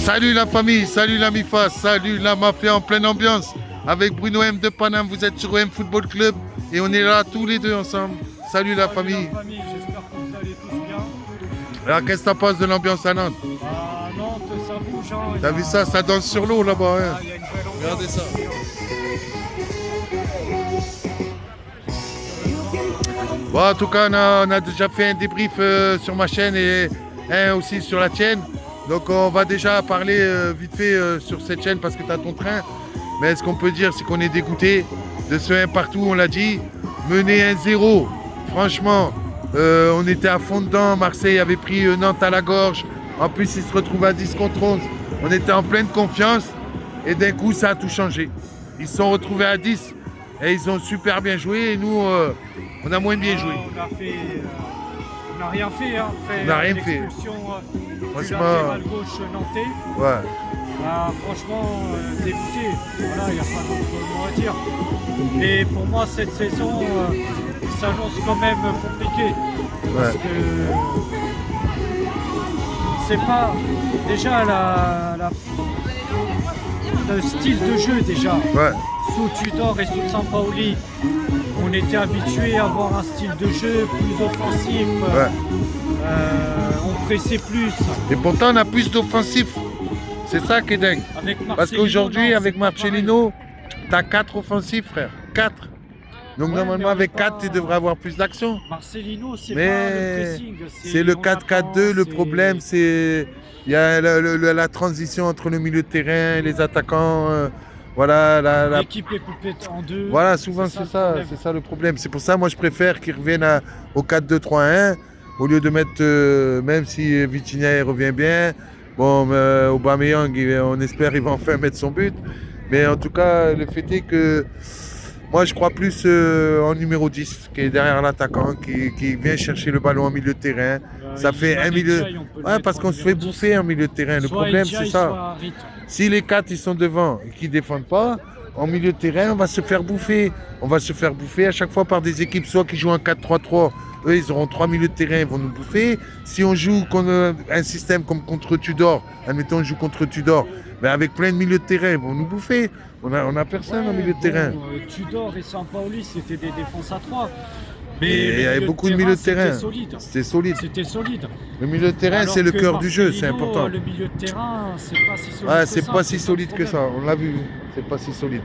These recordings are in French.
Salut la famille, salut la MIFA, salut la mafia en pleine ambiance. Avec Bruno M de Paname, vous êtes sur OM Football Club et on est là tous les deux ensemble. Salut la famille. J'espère que vous allez tous bien. Alors qu'est-ce que tu penses de l'ambiance à Nantes? À Nantes, ça bouge. Hein, T'as vu ça? Ça danse sur l'eau là-bas. Hein? il y a une belle ambiance. Regardez ça. Bon, en tout cas, on a déjà fait un débrief sur ma chaîne et un aussi sur la tienne. Donc on va déjà parler vite fait sur cette chaîne parce que tu as ton train. Mais ce qu'on peut dire, c'est qu'on est dégoûté de ce 1 partout, on l'a dit. Mener 1-0, franchement, on était à fond dedans. Marseille avait pris Nantes à la gorge. En plus, ils se retrouvent à 10 contre 11. On était en pleine confiance et d'un coup, ça a tout changé. Ils se sont retrouvés à 10 et ils ont super bien joué. Et nous, on a moins bien joué. On n'a rien fait. Hein, après, on n'a rien fait. Du latéral gauche nantais. Ouais. Franchement, dégoûté. Voilà, il n'y a pas d'autre mot à dire. Et pour moi, cette saison s'annonce quand même compliquée. Parce que c'est pas déjà le style de jeu déjà. Ouais. Sous Tudor et sous Sampaoli, on était habitué à avoir un style de jeu plus offensif. Ouais. On pressait plus. Et pourtant, on a plus d'offensifs. C'est ça qui est dingue. Parce qu'aujourd'hui, avec Marcelino, tu as 4 offensifs, frère. 4. Donc normalement, avec 4, tu devrais avoir plus d'action. Marcelino, c'est pas le pressing. C'est le 4-4-2. Le problème, c'est il y a la transition entre le milieu de terrain et les attaquants. Voilà, l'équipe est coupée en deux. Voilà, souvent c'est ça le problème. C'est pour ça, moi, je préfère qu'ils reviennent au 4-2-3-1 au lieu de mettre, même si Vitinha revient bien. Bon, Aubameyang, on espère qu'il va enfin mettre son but. Mais en tout cas, le fait est que moi, je crois plus en numéro 10, qui est derrière l'attaquant, qui vient chercher le ballon en milieu de terrain. Ça fait un milieu... Ouais, parce qu'on se fait bouffer en milieu de terrain. Le problème, c'est ça. Si les 4 ils sont devant et qu'ils ne défendent pas, en milieu de terrain, on va se faire bouffer. On va se faire bouffer à chaque fois par des équipes, soit qui jouent en 4-3-3. Eux, ils auront 3 milieux de terrain, ils vont nous bouffer. Si on joue un système comme contre Tudor, admettons on joue contre Tudor, mais avec plein de milieux de terrain, ils vont nous bouffer. On a personne en milieu de terrain. Tudor et Sampaoli, c'était des défenses à 3. Mais il y avait beaucoup de milieux de terrain. C'était solide. Le milieu de terrain, c'est le cœur du jeu, c'est important. Le milieu de terrain, c'est pas si solide. C'est pas si solide que ça, on l'a vu. C'est pas si solide.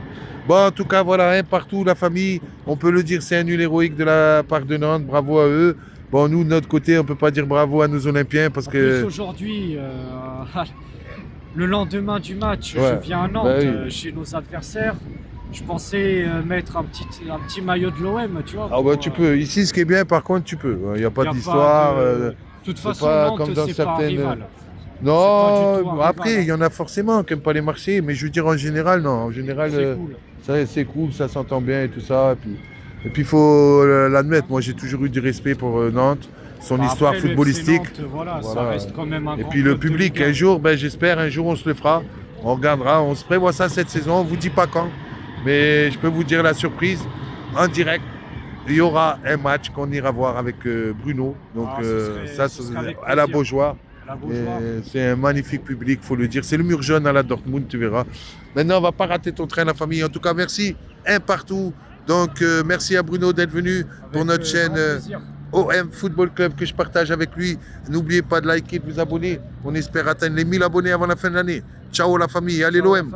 Bon, en tout cas, voilà, partout, la famille, on peut le dire, c'est un nul héroïque de la part de Nantes. Bravo à eux. Bon, nous, de notre côté, on peut pas dire bravo à nos Olympiens parce que. Plus aujourd'hui, le lendemain du match, je viens à Nantes, chez nos adversaires. Je pensais mettre un petit maillot de l'OM, tu vois. Ah bah tu peux. Ici, ce qui est bien, par contre, tu peux. Il n'y a pas d'histoire. De toute façon, Nantes, c'est pas un rival. Non, après, il y en a forcément qui n'aiment pas les Marseillais, mais je veux dire en général, non. En général, c'est cool, ça s'entend bien et tout ça. Et puis il faut l'admettre, moi j'ai toujours eu du respect pour Nantes, son histoire footballistique. Nantes, ça reste quand même un et puis le public, un jour, j'espère, un jour on se le fera. On regardera, on se prévoit ça cette saison, on ne vous dit pas quand. Mais je peux vous dire la surprise, en direct, il y aura un match qu'on ira voir avec Bruno. Donc ça à la Beaujoire. C'est un magnifique public, il faut le dire. C'est le mur jaune à la Dortmund, tu verras. Maintenant, on ne va pas rater ton train, la famille. En tout cas, merci, un partout. Donc, merci à Bruno d'être venu pour notre chaîne OM Football Club que je partage avec lui. N'oubliez pas de liker, de vous abonner. On espère atteindre les 1000 abonnés avant la fin de l'année. Ciao la famille, allez l'OM.